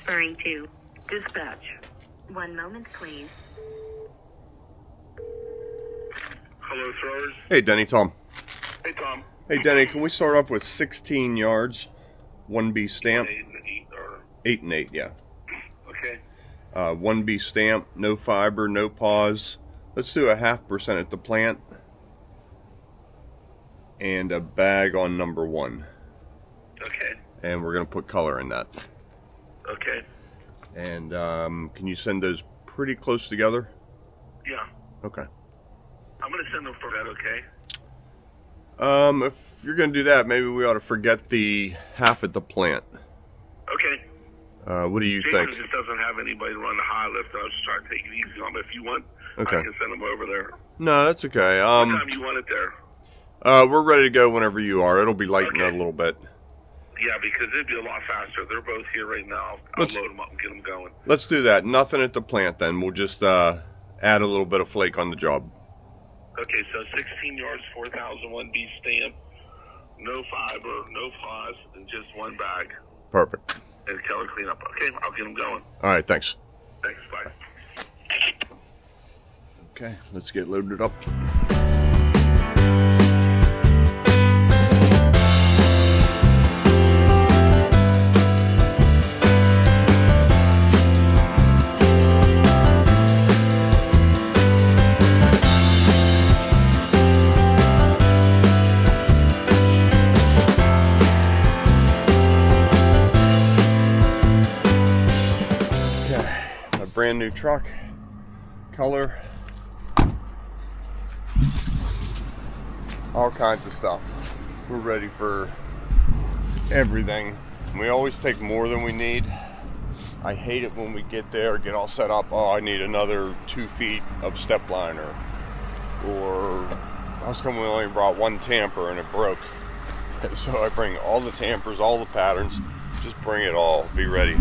Transferring to dispatch. One moment, please. Hello, throwers. Hey, Denny, Tom. Hey, Tom. Hey, Denny, can we start off with 16 yards, 1B stamp? 8 and 8 or... 8 and 8, yeah. Okay. 1B stamp, no fiber, no pause. Let's do a 0.5% at the plant. And a bag on number 1. Okay. And we're going to put color in that. Okay. And can you send those pretty close together? Yeah. Okay. I'm going to send them for that, okay? If you're going to do that, maybe we ought to forget the half at the plant. Okay. What do you Jason think? just doesn't have anybody to run the high lift. I was just trying to take it easy on him. If you want, Okay. I can send them over there. No, that's okay. What time you want it there? We're ready to go whenever you are. It'll be lightened Okay. a little bit. Yeah, because it'd be a lot faster. They're both here right now. I'll load them up and get them going. Let's do that. Nothing at the plant then. We'll just add a little bit of flake on the job. Okay, so 16 yards, 4,001 B stamp, no fiber, no pause, and just one bag. Perfect. And color cleanup. Okay, I'll get them going. All right, thanks. Thanks, bye. Okay, let's get loaded up. Brand new truck, color, all kinds of stuff. We're ready for everything. We always take more than we need. I hate it when we get there, get all set up. Oh, I need another 2 feet of step liner. Or how come we only brought one tamper and it broke? So I bring all the tampers, all the patterns, just bring it all, be ready.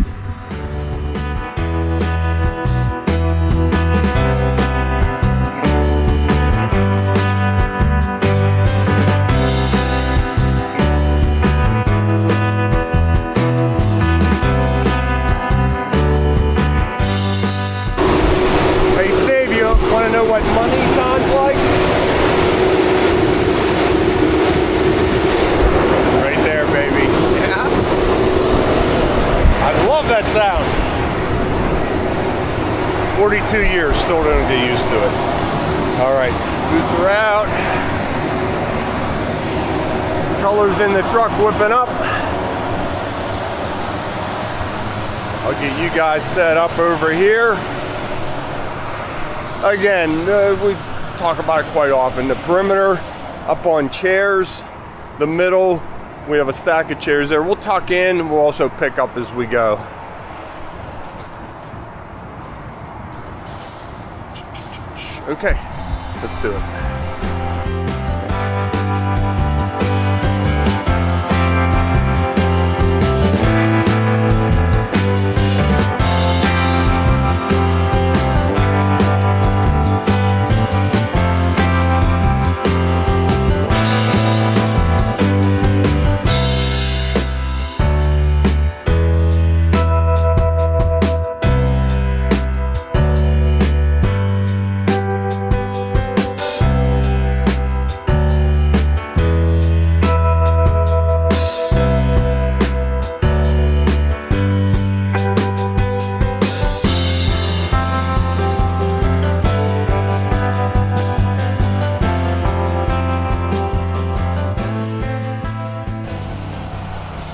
Want to know what money sounds like? Right there, baby. Yeah? I love that sound. 42 years, still don't get used to it. All right, boots are out. Colors in the truck whipping up. I'll get you guys set up over here. Again, we talk about it quite often. The perimeter up on chairs, the middle, we have a stack of chairs there. We'll tuck in, we'll also pick up as we go. Okay, let's do it.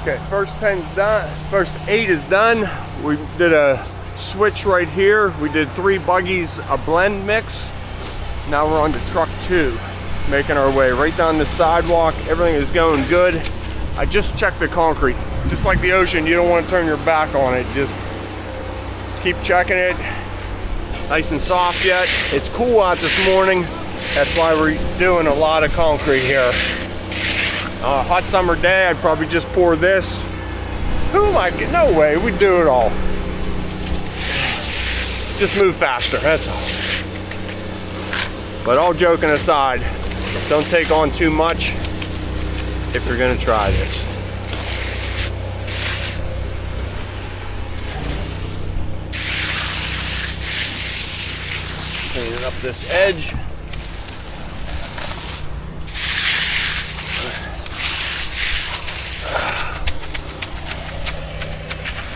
Okay, first 10's done. First 8 is done. We did a switch right here. We did 3 buggies, a blend mix. Now we're on to truck 2, making our way right down the sidewalk. Everything is going good. I just checked the concrete. Just like the ocean, you don't want to turn your back on it. Just keep checking it. Nice and soft yet. It's cool out this morning. That's why we're doing a lot of concrete here. Hot summer day, I'd probably just pour this. Who am I? No way, we do it all. Just move faster, that's all. But all joking aside, don't take on too much if you're gonna try this. cleaning up this edge.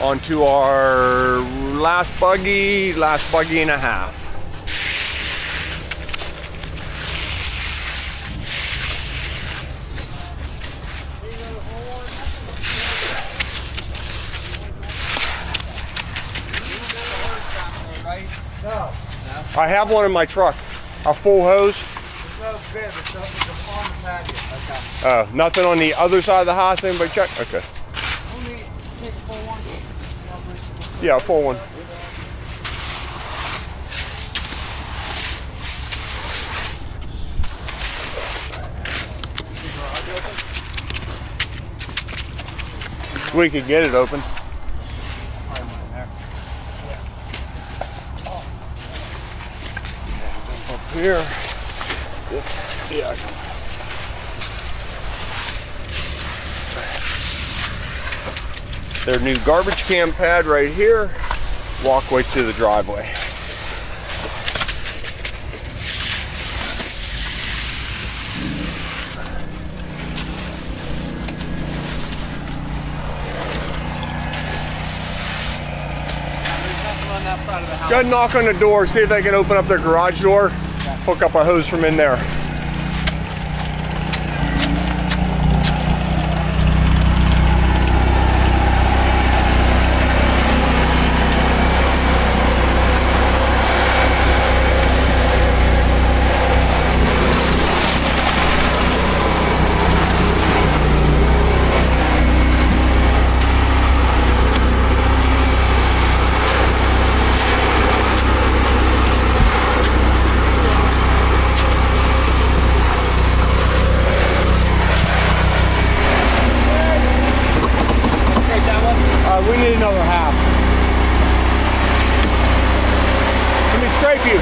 Onto our last buggy and a half. I have one in my truck, a full hose. Nothing on the other side of the house. Anybody check? Okay. Yeah, a full one. We could get it open. Up here. Yeah. Their new garbage can pad right here. Walkway to the driveway. Go ahead and knock on the door, see if they can open up their garage door. Hook up a hose from in there. We need another half. Let me scrape you.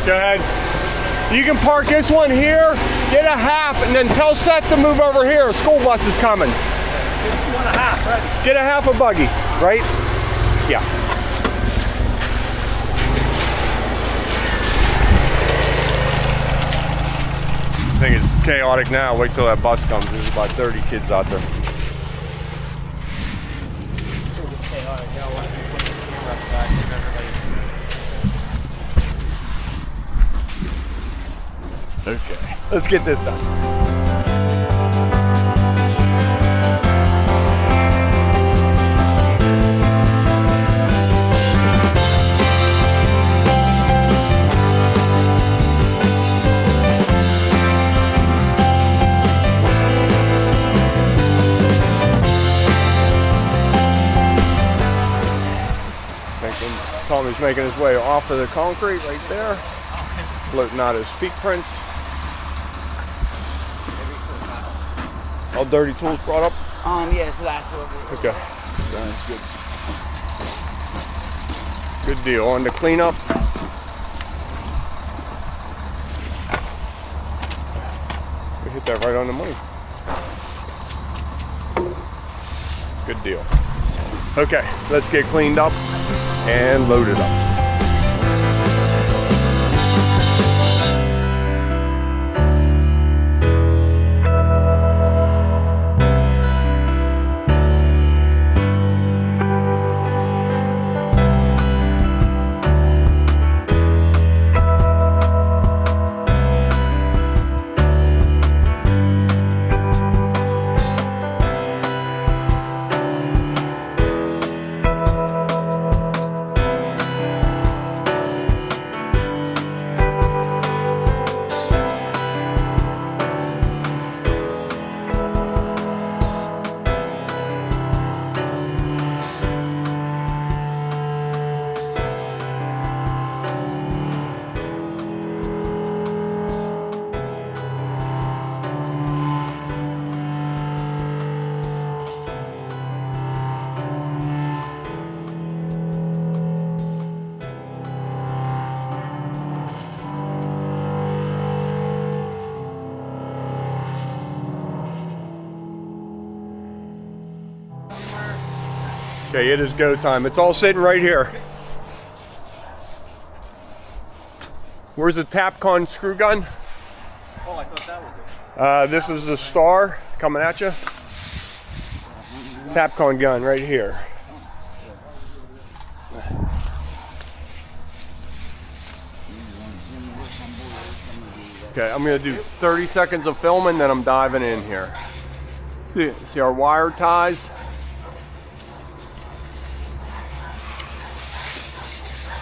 Go ahead. You can park this one here, get a half, and then tell Seth to move over here. A school bus is coming. Get a half a buggy, right? Yeah. I think it's chaotic now. Wait till that bus comes. There's about 30 kids out there. Okay, let's get this done. Tommy's making his way off of the concrete right there, floating out his feet prints. All dirty tools brought up? Yes, that's what we Okay, that's good. Good deal. On the cleanup. We hit that right on the money. Good deal. Okay, let's get cleaned up and load it up. Okay, it is go time. It's all sitting right here. Where's the Tapcon screw gun? Oh, I thought that was it. This is the Star coming at you. Tapcon gun right here. Okay, I'm gonna do 30 seconds of filming, then I'm diving in here. See our wire ties?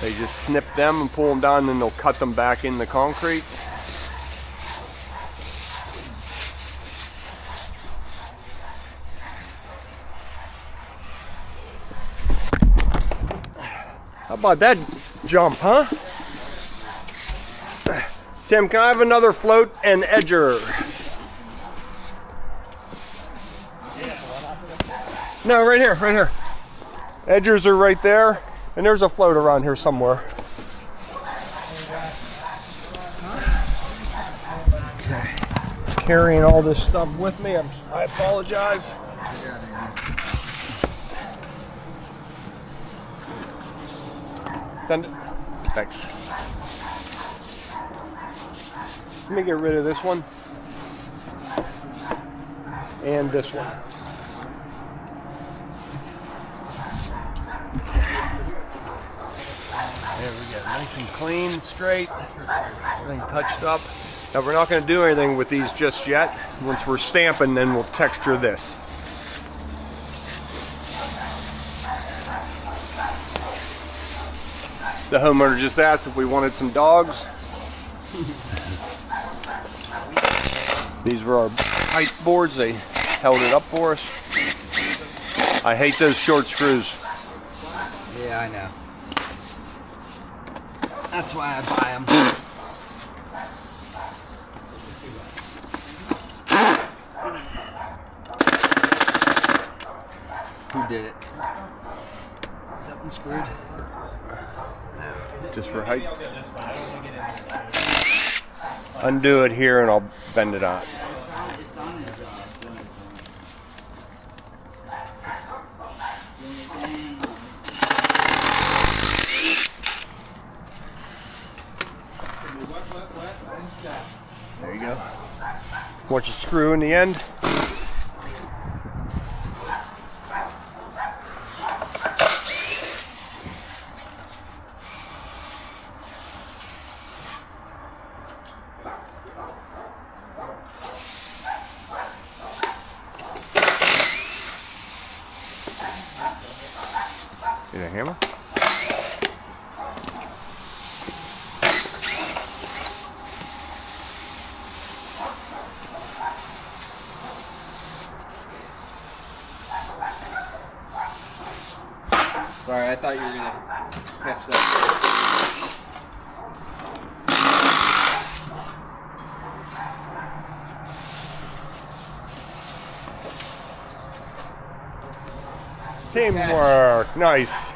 They just snip them and pull them down, and then they'll cut them back in the concrete. How about that jump, huh? Tim, can I have another float and edger? No, right here, right here. Edgers are right there, and there's a float around here somewhere. Okay. Carrying all this stuff with me, I apologize. Send it. Thanks. Let me get rid of this one. And this one. There we go. Nice and clean, straight. Everything touched up. Now we're not going to do anything with these just yet. Once we're stamping, then we'll texture this. The homeowner just asked if we wanted some dogs. These were our height boards. They held it up for us. I hate those short screws. Yeah, I know. That's why I buy them. Who did it? Is that one screwed? Just for height. Undo it here and I'll bend it out. There you go. Watch a screw in the end. Need a hammer? Sorry, I thought you were gonna catch that. Teamwork, nice.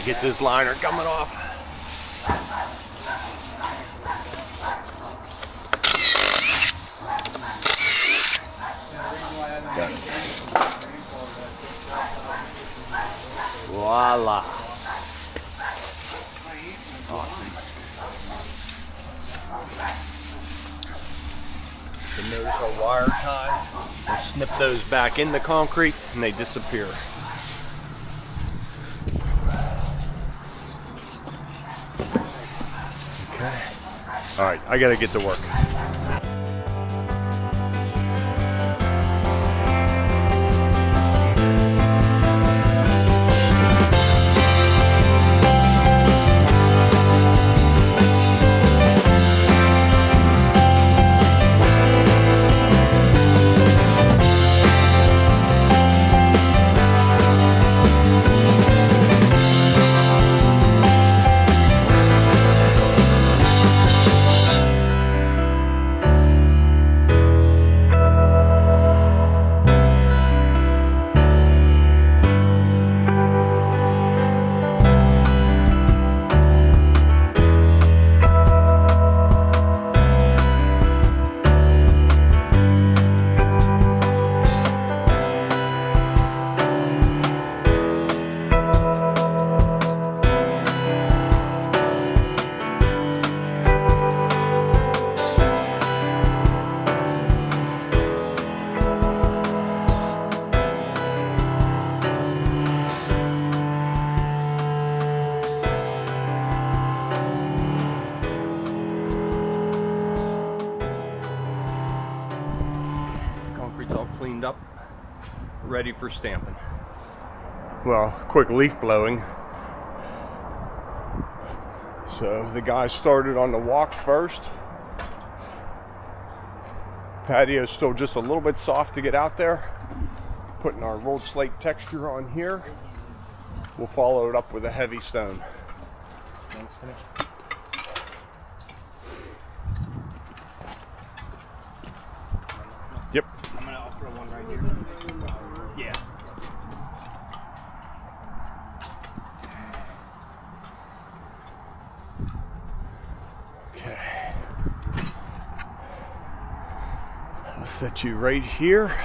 Get this liner coming off. Got it. Voila. Awesome. So notice our wire ties. We'll snip those back in the concrete and they disappear. Okay. All right, I gotta get to work. concrete's all cleaned up, ready for stamping. Well, quick leaf blowing. So the guys started on the walk first. Patio's still just a little bit soft to get out there. Putting our rolled slate texture on here. We'll follow it up with a heavy stone. Thanks to me. Yep. I'll throw one right here. Yeah. Okay. I'll set you right here.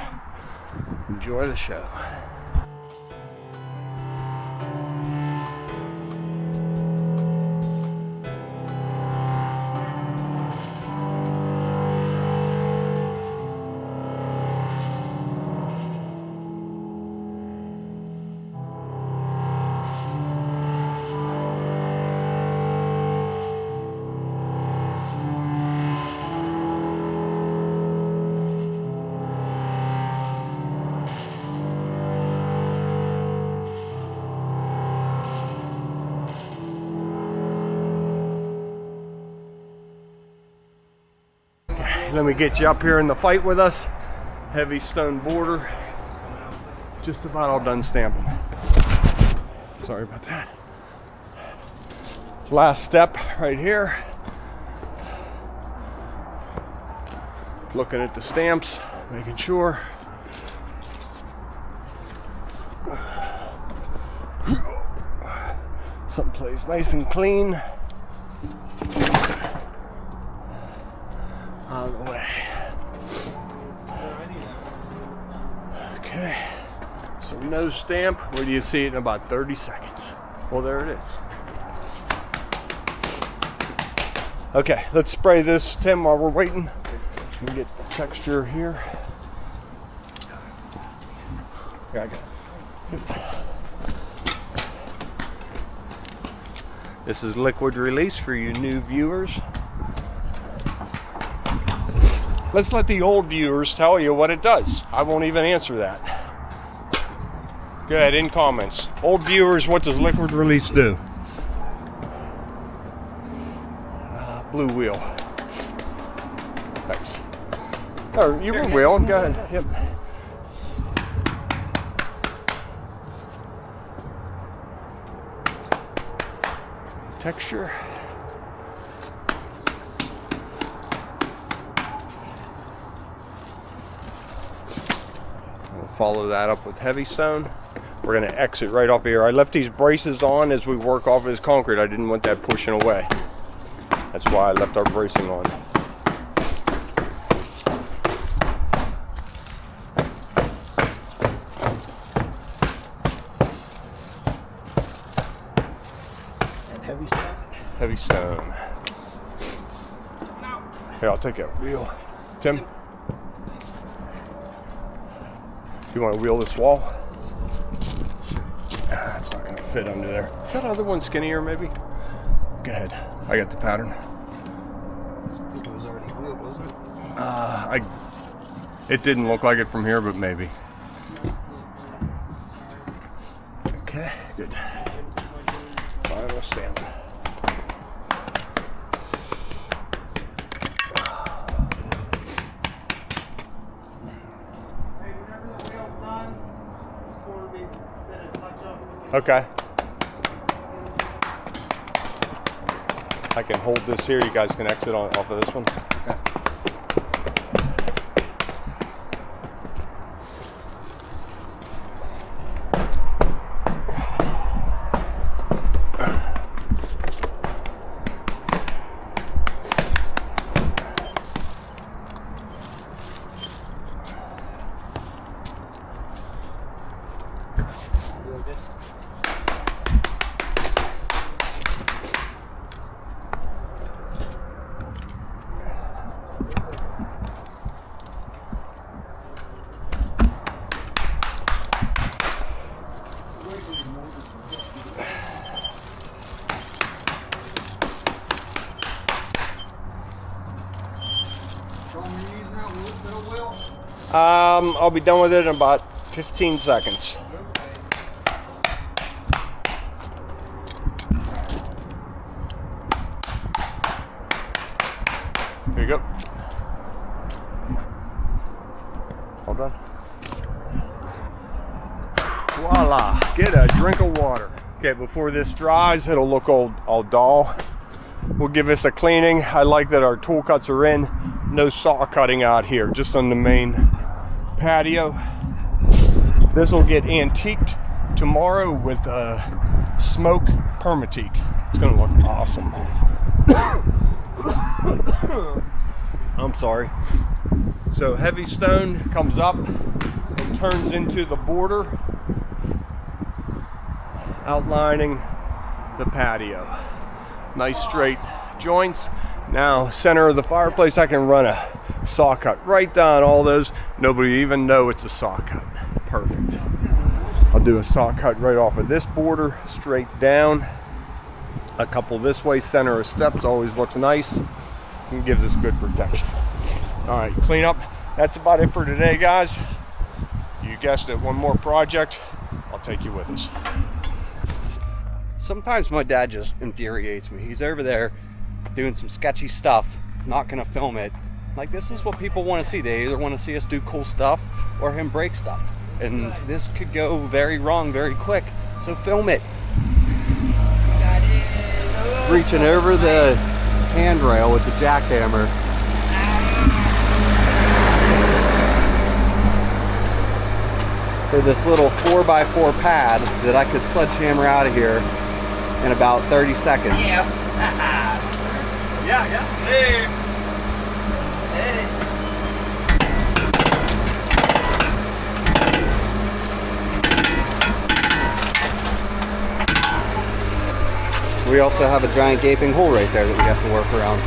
Enjoy the show. Let me get you up here in the fight with us. Heavy stone border. Just about all done stamping. Sorry about that. Last step right here. Looking at the stamps, making sure. Someplace nice and clean. Out of the way. Okay, so no stamp. Where do you see it in about 30 seconds? Well, there it is. Okay, let's spray this, Tim, while we're waiting. Let me get the texture here. Yeah, I got it. This is liquid release for you new viewers. Let's let the old viewers tell you what it does. I won't even answer that. Go ahead, in comments. Old viewers, what does liquid release do? Blue wheel. Thanks. Oh, you were wheeling. Go ahead. Yep. Texture. Follow that up with heavy stone. We're going to exit right off here. I left these braces on as we work off this concrete. I didn't want that pushing away. That's why I left our bracing on. And heavy stone. Heavy stone. Here, I'll take that wheel. Tim? You want to wheel this wall? It's not going to fit under there. Is that other one skinnier, maybe? Go ahead. I got the pattern. I think it was already wheeled, wasn't it? It didn't look like it from here, but maybe. Okay, good. Final stamp. Okay. I can hold this here. You guys can exit off of this one. Okay. I'll be done with it in about 15 seconds. Here you go. All done. Voila, get a drink of water. Okay, before this dries, it'll look all dull. We'll give this a cleaning. I like that our tool cuts are in. No saw cutting out here, just on the main patio. This will get antiqued tomorrow with smoke permatique. It's gonna look awesome. I'm sorry. So heavy stone comes up and turns into the border, outlining the patio. Nice straight joints. Now, center of the fireplace, I can run a saw cut right down all those. Nobody even know it's a saw cut. Perfect. I'll do a saw cut right off of this border, straight down. A couple this way, center of steps always looks nice and gives us good protection. All right, clean up. That's about it for today, guys. You guessed it, one more project. I'll take you with us. Sometimes my dad just infuriates me. He's over there doing some sketchy stuff, not gonna film it. Like, this is what people want to see. They either want to see us do cool stuff or him break stuff. And this could go very wrong very quick, so film it. Reaching over the handrail with the jackhammer. For this little 4x4 pad that I could sledgehammer out of here in about 30 seconds. Yeah. Yeah. Hey. We also have a giant gaping hole right there that we have to work around.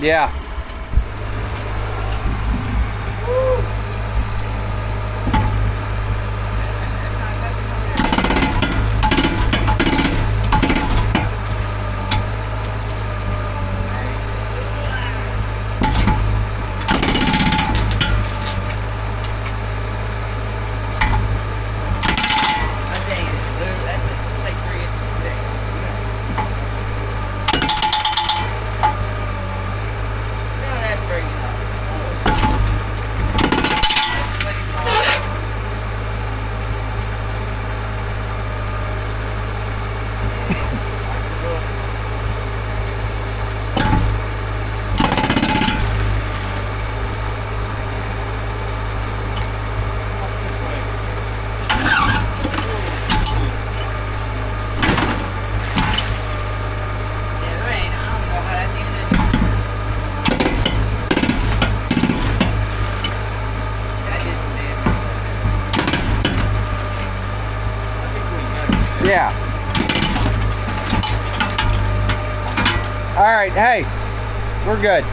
Yeah. Yeah. All right, hey, we're good.